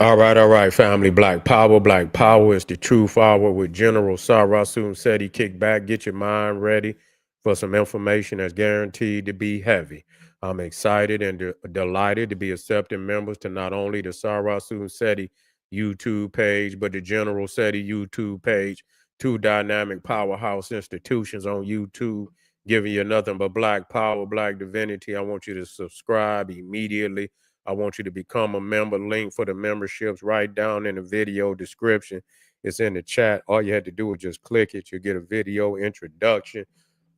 All right, family. Black Power is the truth hour with General Sarasun said he kick back, get your mind ready for some information that's guaranteed to be heavy. I'm excited and delighted to be accepting members to not only the Sarasun SETI YouTube page, but the General SETI YouTube page, two dynamic powerhouse institutions on YouTube, giving you nothing but black power, black divinity. I want you to subscribe immediately. I want you to become a member. Link for the memberships right down in the video description. It's in the chat. All you had to do is just click it. You get a video introduction,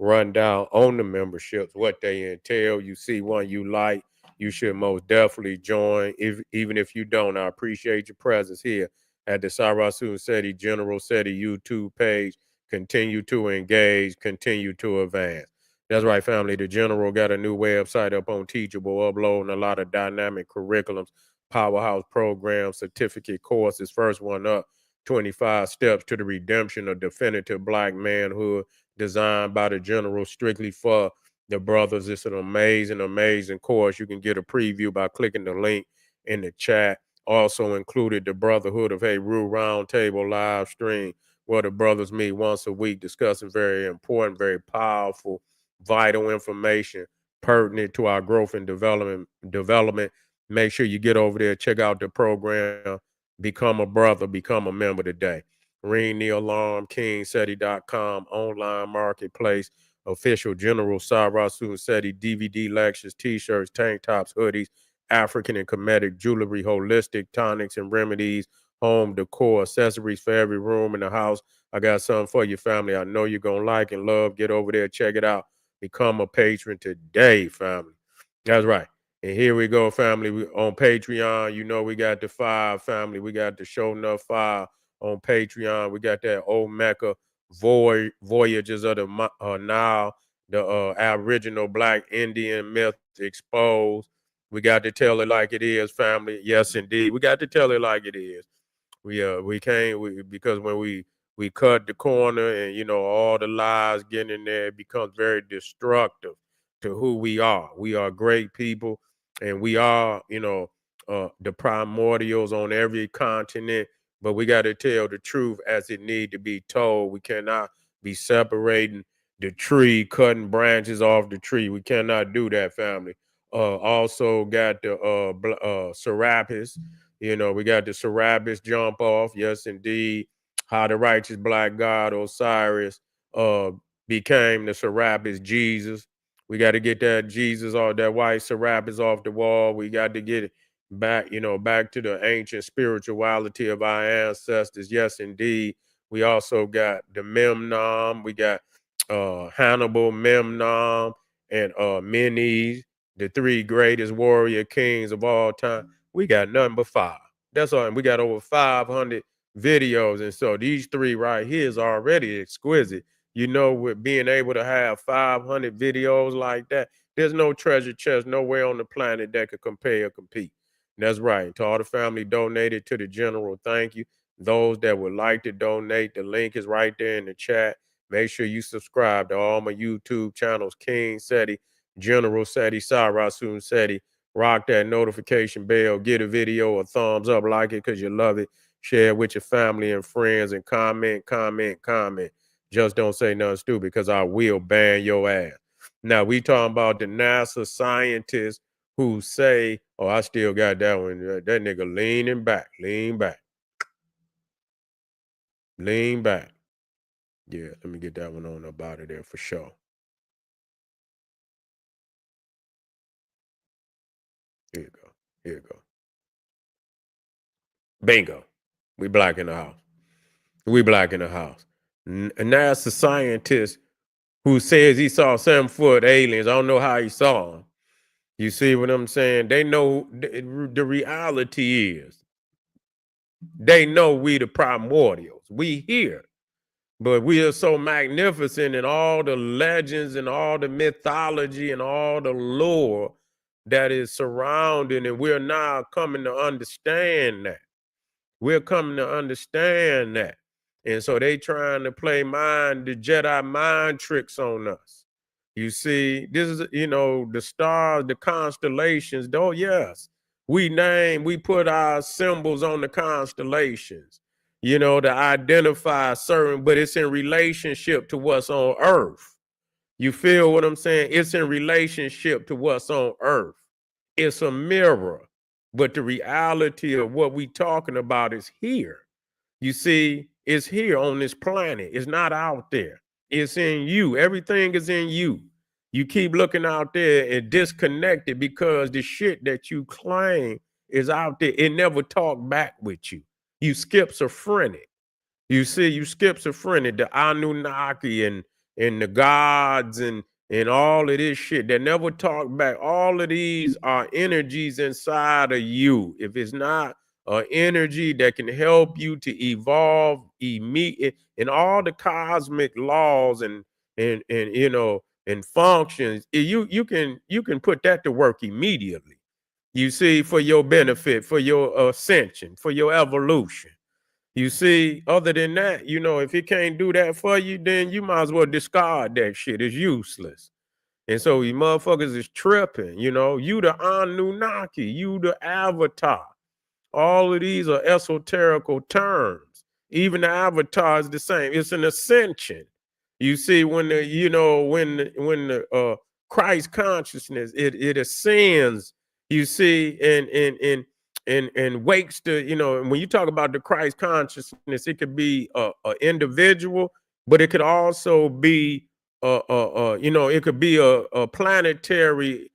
rundown on the memberships, what they entail. You see one you like, you should most definitely join. Even if you don't, I appreciate your presence here at the Sarasun SETI General SETI YouTube page. Continue to engage, continue to advance. That's right, family. The General got a new website up on Teachable, uploading a lot of dynamic curriculums, powerhouse programs, certificate courses. First one up, 25 Steps to the Redemption of Definitive Black Manhood, designed by the General strictly for the brothers. It's an amazing, amazing course. You can get a preview by clicking the link in the chat. Also included the Brotherhood of Heru Roundtable live stream, where the brothers meet once a week discussing very important, very powerful, vital information pertinent to our growth and development. Make sure you get over there, check out the program, become a brother, become a member today. Ring the alarm, kingseti.com, online marketplace, official General Sarasun SETI DVD lectures, t-shirts, tank tops, hoodies, African and Kemetic jewelry, holistic tonics and remedies, home decor, accessories for every room in the house. I got something for your family. I know you're going to like and love. Get over there, check it out. Become a patron today, family. That's right. And here we go, family. We, on Patreon, you know we got the five, family. We got the Show Enough Five on Patreon. We got that old Mecca Voyages of the Nile, the Aboriginal Black Indian myth exposed. We got to tell it like it is, family. Yes, indeed. We got to tell it like it is. We came because when we cut the corner and all the lies getting in there, it becomes very destructive to who we are. We are great people, and we are the primordials on every continent. But we got to tell the truth as it need to be told. We cannot be separating the tree, cutting branches off the tree. We cannot do that, family. Also got the Serapis. We got the Serapis jump off. Yes, indeed. How the righteous black god Osiris uh became the Serapis Jesus. We got to get that Jesus or that white Serapis off the wall. We got to get it back, back to the ancient spirituality of our ancestors. Yes, indeed. We also got the Memnon. We got Hannibal, Memnon, and Menes, the three greatest warrior kings of all time. We got nothing but five. That's all. And we got over 500 videos. And so these three right here is already exquisite. With being able to have 500 videos like that, there's no treasure chest nowhere on the planet that could compare or compete. That's right. To all the family donated to the General, thank you. Those that would like to donate, the link is right there in the chat. Make sure you subscribe to all my YouTube channels, King SETI, General SETI, Sarasun SETI. Rock that notification bell, get a video a thumbs up, like it because you love it. Share it with your family and friends and comment, comment, comment. Just don't say nothing stupid because I will ban your ass. Now, we talking about the NASA scientists who say, oh, I still got that one. That nigga leaning back, lean back, lean back. Yeah, let me get that one on up out of there for sure. Here you go. Here you go. Bingo. We black in the house. We black in the house. And that's a scientist who says he saw 7-foot aliens. I don't know how he saw them. You see what I'm saying? They know the reality is they know we the primordials. We here. But we are so magnificent in all the legends and all the mythology and all the lore that is surrounding, and we're now coming to understand that. We're coming to understand that. And so they trying to play the Jedi mind tricks on us. You see, this is, the stars, the constellations, though, yes. We put our symbols on the constellations, to identify certain, but it's in relationship to what's on Earth. You feel what I'm saying? It's in relationship to what's on Earth. It's a mirror, but the reality of what we talking about is here. You see, it's here on this planet. It's not out there. It's in you. Everything is in you. You keep looking out there and disconnected because the shit that you claim is out there. It never talk back with you. You schizophrenic. You see, you schizophrenic, the Anunnaki and the gods and all of this shit that never talk back. All of these are energies inside of you. If it's not an energy that can help you to evolve immediate in all the cosmic laws and and functions, you can put that to work immediately. You see, for your benefit, for your ascension, for your evolution. You see, other than that, if it can't do that for you, then you might as well discard that shit. It's useless. And so you motherfuckers is tripping, you the Anunnaki, you the avatar. All of these are esoterical terms. Even the avatar is the same. It's an ascension. You see, when the Christ consciousness it ascends, you see, and wakes the, and when you talk about the Christ consciousness, it could be a individual, but it could also be it could be a planetary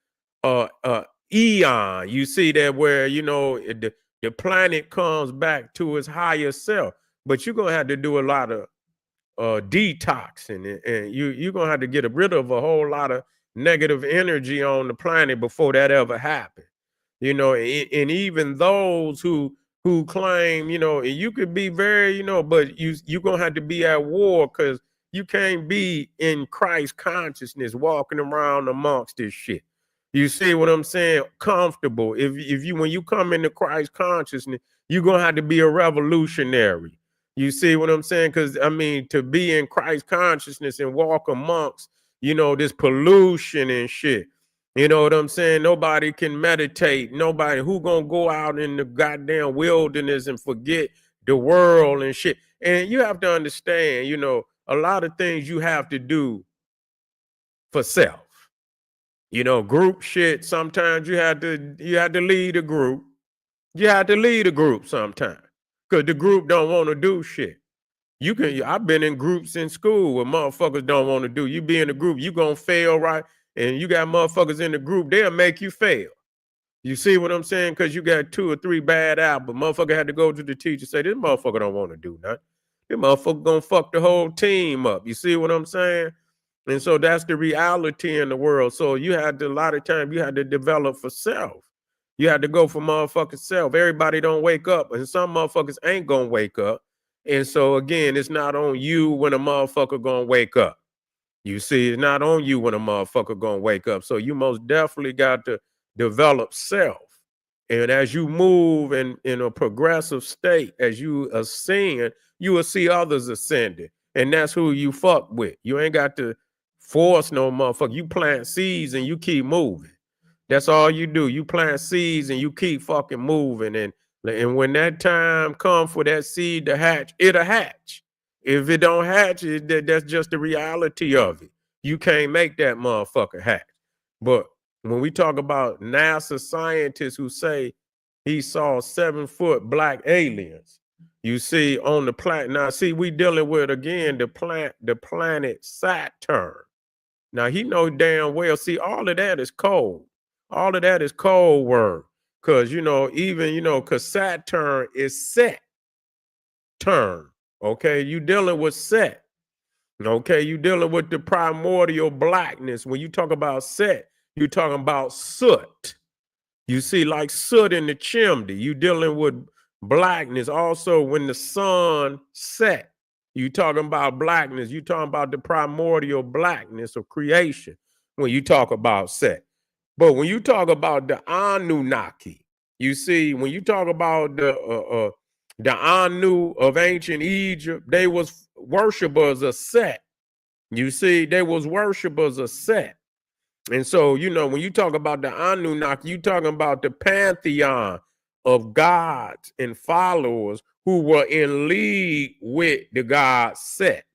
eon. You see that where the planet comes back to its higher self, but you're gonna have to do a lot of detoxing, and you're gonna have to get rid of a whole lot of negative energy on the planet before that ever happened. And even those who claim, and you could be very, but you're gonna have to be at war because you can't be in Christ consciousness walking around amongst this shit. You see what I'm saying? Comfortable. If you when you come into Christ consciousness, you're gonna have to be a revolutionary. You see what I'm saying? Because I mean, to be in Christ consciousness and walk amongst, this pollution and shit. You know what I'm saying? Nobody can meditate. Nobody who gonna go out in the goddamn wilderness and forget the world and shit. And you have to understand, a lot of things you have to do for self. Group shit. Sometimes you had to lead a group. You had to lead a group sometimes because the group don't want to do shit. I've been in groups in school where motherfuckers don't want to do. You be in a group, you gonna fail, right? And you got motherfuckers in the group, they'll make you fail. You see what I'm saying? Because you got 2 or 3 bad apples. Motherfucker had to go to the teacher and say, this motherfucker don't want to do nothing. This motherfucker gonna fuck the whole team up. You see what I'm saying? And so that's the reality in the world. So a lot of time you had to develop for self. You had to go for motherfucking self. Everybody don't wake up, and some motherfuckers ain't gonna wake up. And so again, it's not on you when a motherfucker gonna wake up. You see, it's not on you when a motherfucker gonna wake up. So you most definitely got to develop self. And as you move in a progressive state, as you ascend, you will see others ascending. And that's who you fuck with. You ain't got to force no motherfucker. You plant seeds and you keep moving. That's all you do. You plant seeds and you keep fucking moving. And when that time comes for that seed to hatch, it'll hatch. If it don't hatch, that's just the reality of it. You can't make that motherfucker hatch. But when we talk about NASA scientists who say he saw 7-foot black aliens, you see on the planet. Now, see, we dealing with again the planet Saturn. Now he know damn well. See, all of that is cold. All of that is cold work. Cause cause Saturn is set turn. Okay, you dealing with set. Okay, you dealing with the primordial blackness. When you talk about set, you talking about soot. You see, like soot in the chimney. You dealing with blackness. Also, when the sun set, you talking about blackness. You talking about the primordial blackness of creation when you talk about set. But when you talk about the Anunnaki, you see, when you talk about the Anu of ancient Egypt, they was worshipers of Set. You see, they was worshipers of Set. And so, when you talk about the Anunnaki, you talking about the pantheon of gods and followers who were in league with the god Set.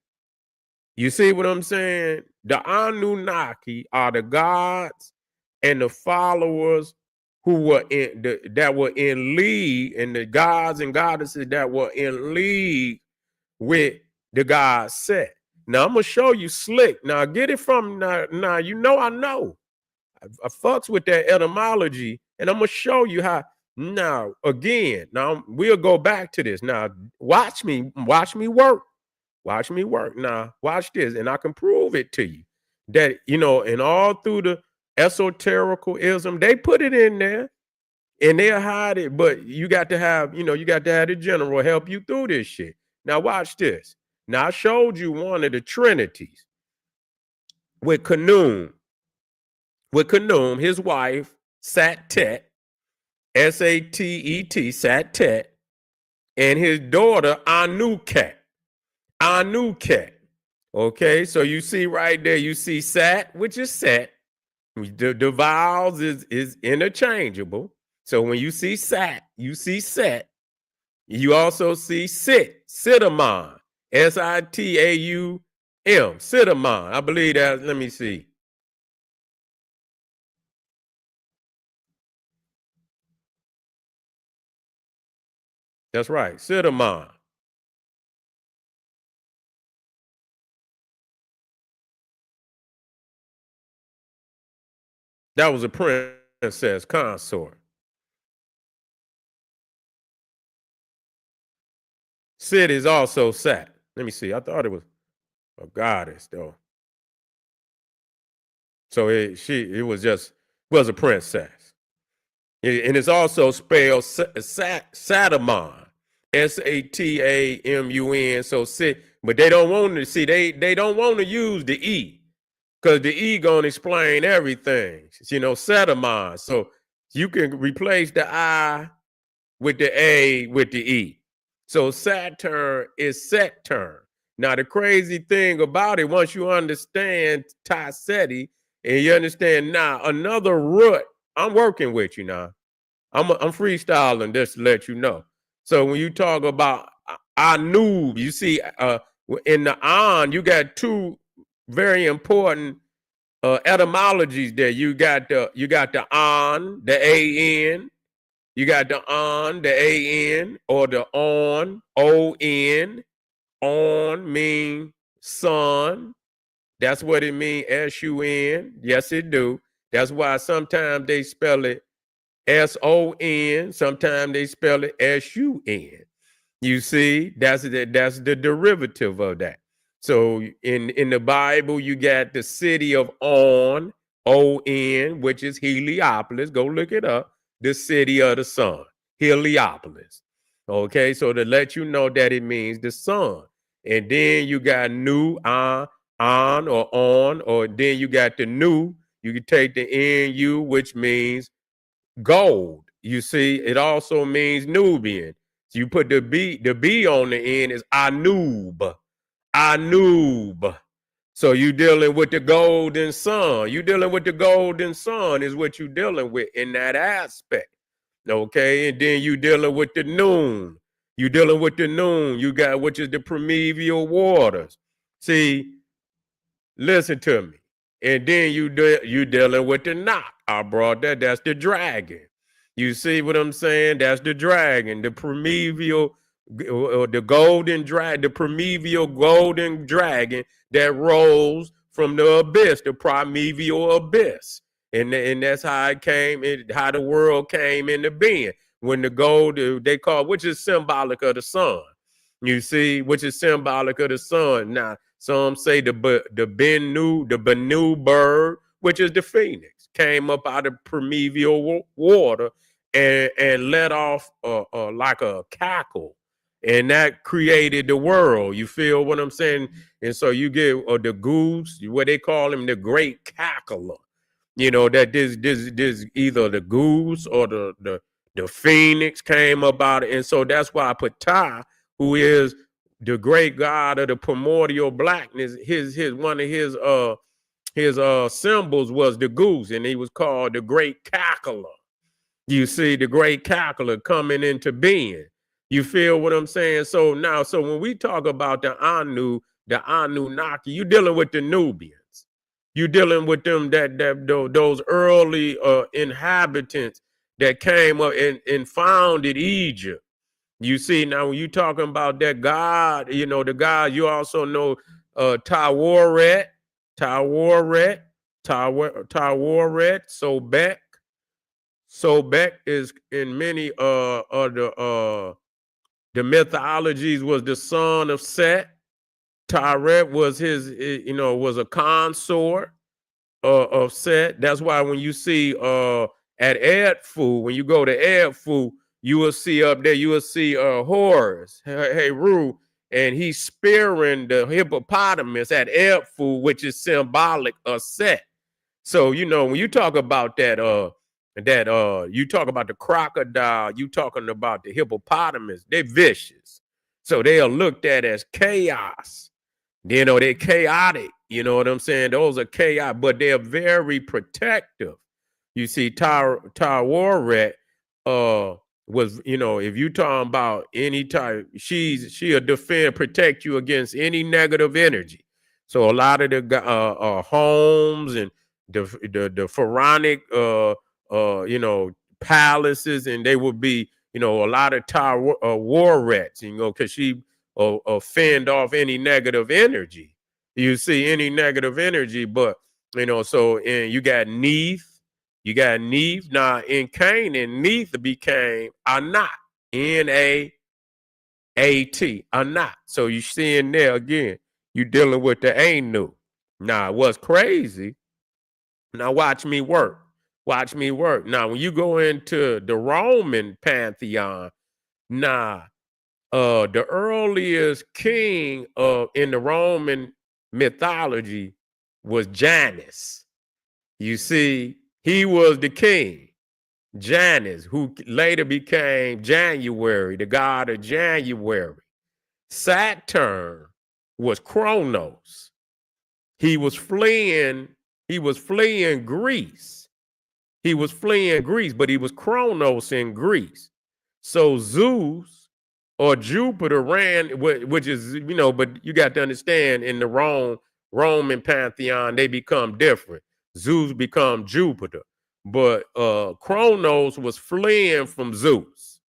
You see what I'm saying? The Anunnaki are the gods and the followers who were that were in league, and the gods and goddesses that were in league with the god Set. Now I'm gonna show you slick. Now get it from now. I know. I fucks with that etymology, and I'm gonna show you how. Now again, now we'll go back to this. Now watch me work. Watch me work. Now watch this, and I can prove it to you that and all through the esotericism, they put it in there and they'll hide it. But you got to have, the general help you through this shit. Now watch this. Now I showed you one of the trinities with Khnum. With Khnum, his wife, Satet, Satet, Satet, and his daughter, Anunnaki. Anunnaki. Okay, so you see right there, you see Sat, which is Set. The vowels is interchangeable. So when you see Sat, you see Set. You also see Sit, Sitamon, Sitaum, Sitamon. I believe that. Let me see. That's right, Sitamon. That was a princess consort. Sid is also Sat. Let me see. I thought it was a goddess though. So it was a princess. And it's also spelled Satamon, Satamun. So Sit, but they don't want to see. They don't want to use the E because the E gonna explain everything. Satamon. So you can replace the I with the A with the E. So Saturn is Saturn. Now the crazy thing about it, once you understand Taseti and you understand now another root, I'm working with you now. I'm freestyling just to let you know. So when you talk about Anub, you see in the An, you got two very important etymologies there. You got the An, the A-N, you got the on, the A-N, or the on, O-N. On mean sun. That's what it means, S-U-N. Yes, it do. That's why sometimes they spell it S-O-N. Sometimes they spell it S-U-N. You see, that's the derivative of that. So in the Bible, you got the city of On, O-N, which is Heliopolis. Go look it up. The city of the sun, Heliopolis. Okay, so to let you know that it means the sun. And then you got new on or on, or then you got the new. You can take the N-U, which means gold. You see, it also means Nubian. So you put the B on the end is Anub. Anub. So you dealing with the golden sun. You dealing with the golden sun is what you dealing with in that aspect. Okay, and then you dealing with the noon. You dealing with the noon. You got which is the primeval waters. See, listen to me. And then you dealing with the knot. I brought that. That's the dragon. You see what I'm saying? That's the dragon, the primeval, the golden dragon, the primeval golden dragon that rose from the abyss, the primeval abyss. And that's how it came, how the world came into being. When the gold, they call, which is symbolic of the sun. You see, which is symbolic of the sun. Now, some say the Benu bird, which is the phoenix, came up out of primeval water and let off like a cackle, and that created the world. You feel what I'm saying? And so you get the goose, what they call him, the great cackler. That this either the goose or the phoenix came about it, and so that's why Ptah, who is the great god of the primordial blackness, his one of his his symbols was the goose, and he was called the Great Cackler. You see the Great Cackler coming into being. You feel what I'm saying? So now, so when we talk about the Anunnaki, you dealing with the Nubians. You dealing with them those early inhabitants that came up and founded Egypt. You see, now when you talking about that God, you know, the God, you also know Tawaret, Tawaret, Tawaret, Sobek. Sobek is in many of the mythologies was the son of Set. Taret was his, you know, was a consort of Set. That's why when you see at Edfu, when you go to Edfu, you will see up there, you will see Horus, Heru, and he's spearing the hippopotamus at Edfu, which is symbolic of Set. So, you know, when you talk about you talk about the crocodile, you talking about the hippopotamus, they're vicious. So they are looked at as chaos. You know, they're chaotic. You know what I'm saying? Those are chaos, but they're very protective. You see, Tawaret was, you know, if you talking about any type, she'll defend, protect you against any negative energy. So a lot of the homes and the pharaonic you know, palaces, and they would be, you know, a lot of war rats, you know, because she fend off any negative energy. You see any negative energy, but you know, so and you got Neith, you got Neith. Now in Canaan, Neith became Anat, N-A-A-T, Anat. So you seeing there again, you dealing with the Anu. Now what's crazy? Now watch me work. Watch me work. Now when you go into the Roman pantheon, nah, the earliest king in the Roman mythology was Janus. You see, he was the king, Janus, who later became January, the god of January. Saturn was Kronos. He was fleeing Greece. He was fleeing Greece, but he was Kronos in Greece. So Zeus or Jupiter ran, which is, you know, but you got to understand in the Roman pantheon, they become different. Zeus become Jupiter, but Kronos was fleeing from Zeus.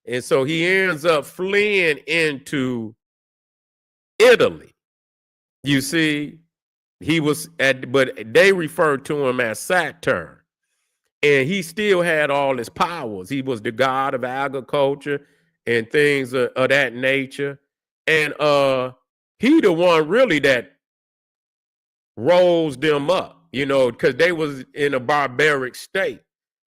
And so he ends up fleeing into Italy. You see, he was but they referred to him as Saturn. And he still had all his powers. He was the god of agriculture and things of that nature. And he the one really that rose them up, you know, because they was in a barbaric state.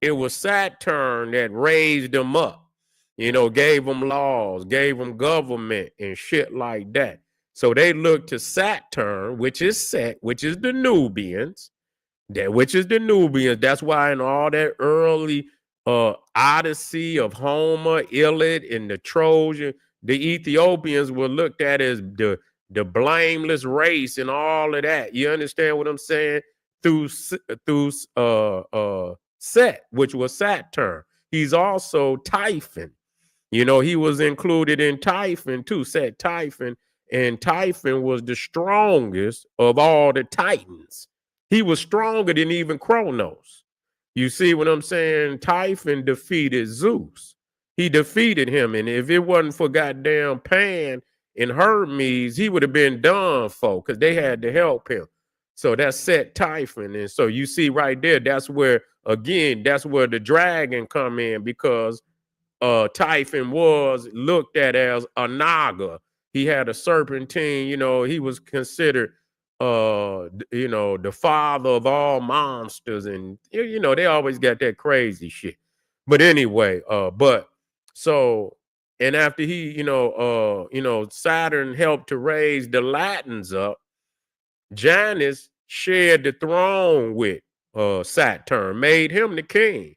It was Saturn that raised them up, you know, gave them laws, gave them government and shit like that. So they looked to Saturn, which is Set, which is the Nubians, which is the Nubians. That's why in all that early Odyssey of Homer, Iliad, and the Trojan, the Ethiopians were looked at as the blameless race and all of that. You understand what I'm saying? Through Set, which was Saturn. He's also Typhon. You know, he was included in Typhon too, Set Typhon, and Typhon was the strongest of all the Titans. He was stronger than even Kronos. You see what I'm saying? Typhon defeated Zeus. He defeated him, and if it wasn't for goddamn Pan and Hermes, he would have been done for, because they had to help him. So that's Set Typhon, and so you see right there, that's where, again, that's where the dragon come in, because Typhon was looked at as a naga. He had a serpentine, you know, he was considered you know, the father of all monsters, and you know, they always got that crazy shit. But anyway, but so, and after he, you know, Saturn helped to raise the Latins up, Janus shared the throne with Saturn, made him the king.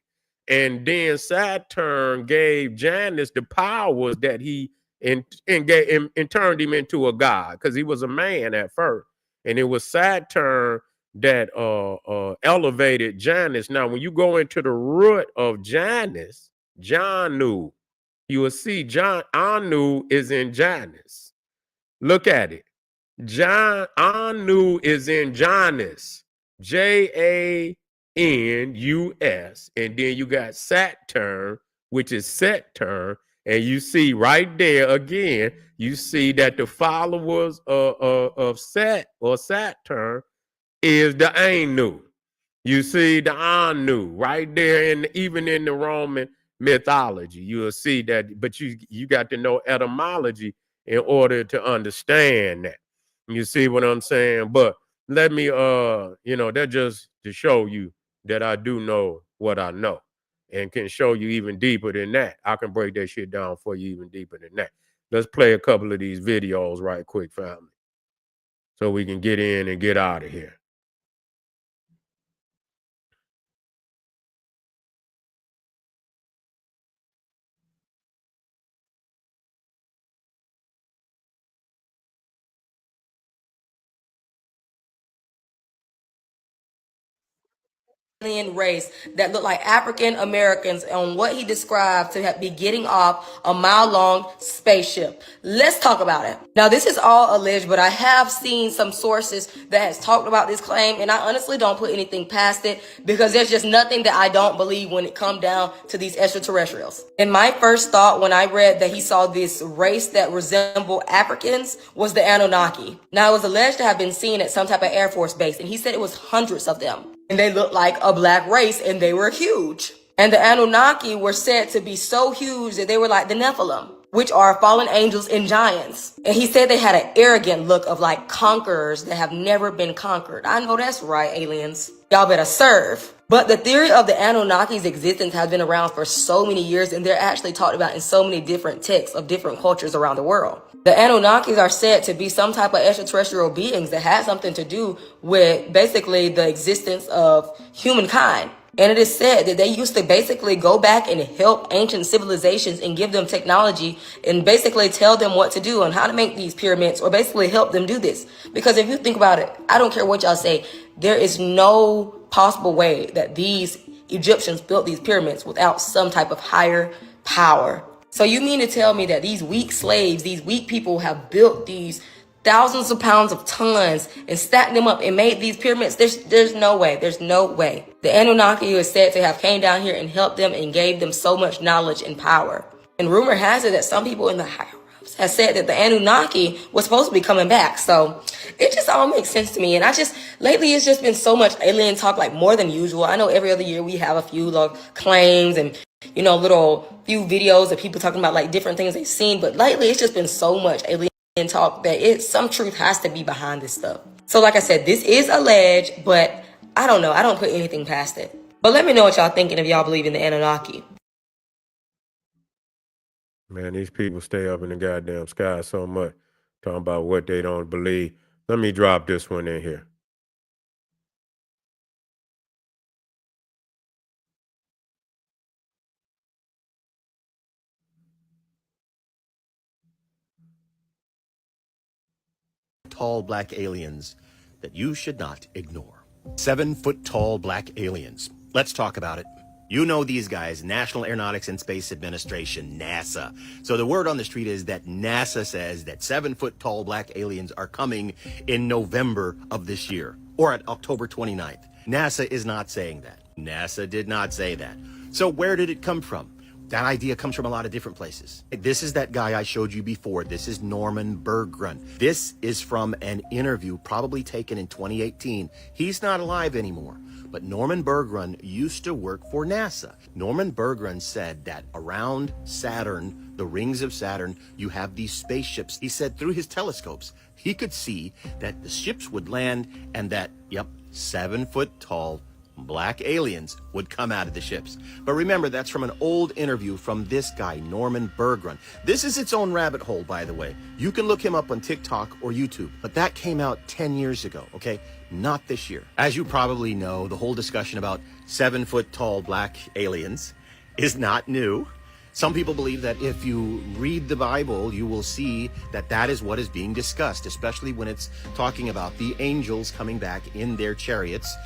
And then Saturn gave Janus the powers that he and turned him into a god, because he was a man at first. And it was Saturn that elevated Janus. Now, when you go into the root of Janus, Janu, you will see John Anu is in Janus. Look at it. John Anu is in Janus. Janus. And then you got Saturn, which is Saturn. And you see right there again, you see that the followers of Sat or Saturn is the Anu. You see the Anu right there, and even in the Roman mythology, you will see that. But you got to know etymology in order to understand that. You see what I'm saying? But let me, that just to show you that I do know what I know, and can show you even deeper than that. I can break that shit down for you even deeper than that. Let's play a couple of these videos right quick, family, so we can get in and get out of here. Alien race that looked like African Americans on what he described to be getting off a mile-long spaceship. Let's talk about it. Now, this is all alleged, but I have seen some sources that has talked about this claim, and I honestly don't put anything past it because there's just nothing that I don't believe when it comes down to these extraterrestrials. And my first thought when I read that he saw this race that resembled Africans was the Anunnaki. Now, it was alleged to have been seen at some type of Air Force base, and he said it was hundreds of them. And they looked like a black race, and they were huge. And the Anunnaki were said to be so huge that they were like the Nephilim, which are fallen angels and giants. And he said they had an arrogant look of like conquerors that have never been conquered. I know that's right, aliens. Y'all better serve. But the theory of the Anunnaki's existence has been around for so many years, and they're actually talked about in so many different texts of different cultures around the world. The Anunnakis are said to be some type of extraterrestrial beings that had something to do with basically the existence of humankind. And it is said that they used to basically go back and help ancient civilizations and give them technology and basically tell them what to do and how to make these pyramids, or basically help them do this. Because if you think about it, I don't care what y'all say, there is no possible way that these Egyptians built these pyramids without some type of higher power. So you mean to tell me that these weak slaves, these weak people have built these thousands of pounds of tons and stacked them up and made these pyramids? There's no way. There's no way. The Anunnaki is said to have came down here and helped them and gave them so much knowledge and power. And rumor has it that some people in the higher ups have said that the Anunnaki was supposed to be coming back. So it just all makes sense to me. And lately it's just been so much alien talk, like more than usual. I know every other year we have a few claims and little few videos of people talking about like different things they've seen. But lately it's just been so much alien talk that some truth has to be behind this stuff. So like I said, this is alleged, but I don't know. I don't put anything past it. But let me know what y'all thinking if y'all believe in the Anunnaki. Man, these people stay up in the goddamn sky so much, talking about what they don't believe. Let me drop this one in here. Tall black aliens that you should not ignore. 7-foot tall black aliens. Let's talk about it. You know these guys, National Aeronautics and Space Administration, NASA. So the word on the street is that NASA says that 7-foot tall black aliens are coming in November of this year, or at October 29th. NASA is not saying that. NASA did not say that. So where did it come from? That idea comes from a lot of different places. This is that guy I showed you before. This is Norman Berggren. This is from an interview probably taken in 2018. He's not alive anymore. But Norman Berggren used to work for NASA. Norman Berggren said that around Saturn, the rings of Saturn, you have these spaceships. He said through his telescopes, he could see that the ships would land and that, 7-foot tall black aliens would come out of the ships. But remember, that's from an old interview from this guy, Norman Berggren. This is its own rabbit hole, by the way. You can look him up on TikTok or YouTube, but that came out 10 years ago, okay? Not this year. As you probably know, the whole discussion about 7-foot tall black aliens is not new. Some people believe that if you read the Bible, you will see that that is what is being discussed, especially when it's talking about the angels coming back in their chariots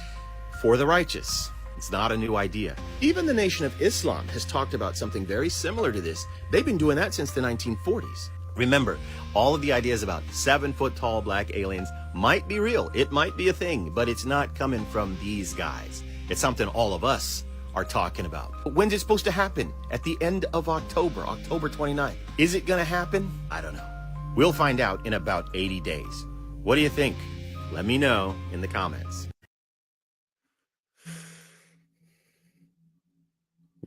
for the righteous. It's not a new idea. Even the Nation of Islam has talked about something very similar to this. They've been doing that since the 1940s. Remember, all of the ideas about 7-foot tall black aliens might be real. It might be a thing, but it's not coming from these guys. It's something all of us are talking about. But when's it supposed to happen? At the end of October, October 29th. Is it gonna happen? I don't know. We'll find out in about 80 days. What do you think? Let me know in the comments.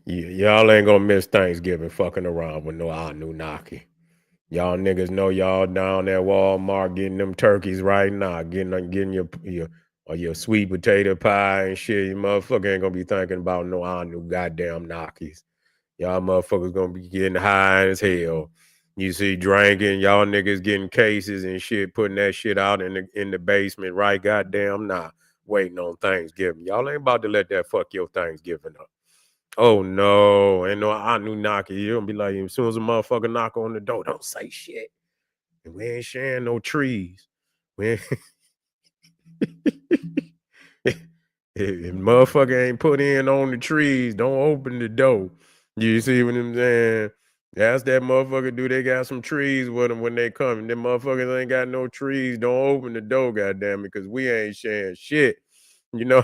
Y'all ain't gonna miss Thanksgiving fucking around with no Anunnaki. Y'all niggas know y'all down at Walmart getting them turkeys right now, getting your sweet potato pie and shit. You motherfucker ain't gonna be thinking about no Anu goddamn Nakis. Y'all motherfuckers gonna be getting high as hell. You see, drinking, y'all niggas getting cases and shit, putting that shit out in the basement right goddamn now, waiting on Thanksgiving. Y'all ain't about to let that fuck your Thanksgiving up. Oh no, ain't no Anunnaki. You gonna be like, as soon as a motherfucker knock on the door, don't say shit. And we ain't sharing no trees. We ain't if motherfucker ain't put in on the trees, don't open the door. You see what I'm saying? Ask that motherfucker, do they got some trees with them when they come? And them motherfuckers ain't got no trees, don't open the door, goddamn it, because we ain't sharing shit. You know,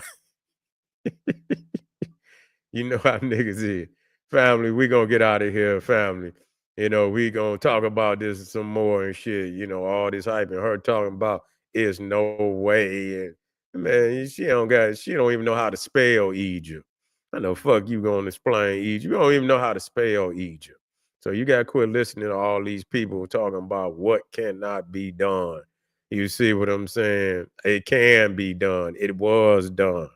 you know how niggas is. Family, we gonna get out of here, family. You know, we gonna talk about this some more and shit. You know, all this hype and her talking about it's no way. And man, she don't even know how to spell Egypt. I know fuck you gonna explain Egypt. You don't even know how to spell Egypt. So you gotta quit listening to all these people talking about what cannot be done. You see what I'm saying? It can be done. It was done.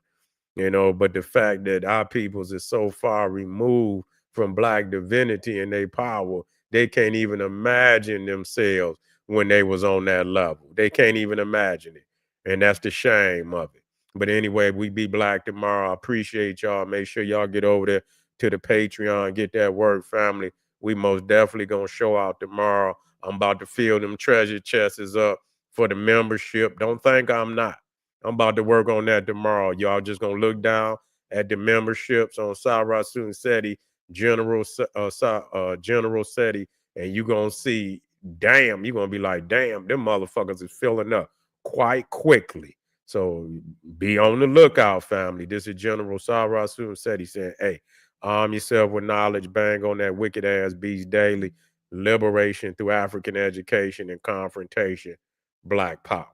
You know, but the fact that our peoples is so far removed from black divinity and their power, they can't even imagine themselves when they was on that level. They can't even imagine it. And that's the shame of it. But anyway, we be black tomorrow. I appreciate y'all. Make sure y'all get over there to the Patreon, get that work, family. We most definitely gonna show out tomorrow. I'm about to fill them treasure chests up for the membership. Don't think I'm not. I'm about to work on that tomorrow. Y'all just gonna look down at the memberships on Sarasun Seti, General Seti, and you gonna see, damn, you gonna be like, damn, them motherfuckers is filling up quite quickly. So be on the lookout, family. This is General Sarasun Seti saying, hey, arm yourself with knowledge, bang on that wicked ass beast daily, liberation through African education and confrontation, black power.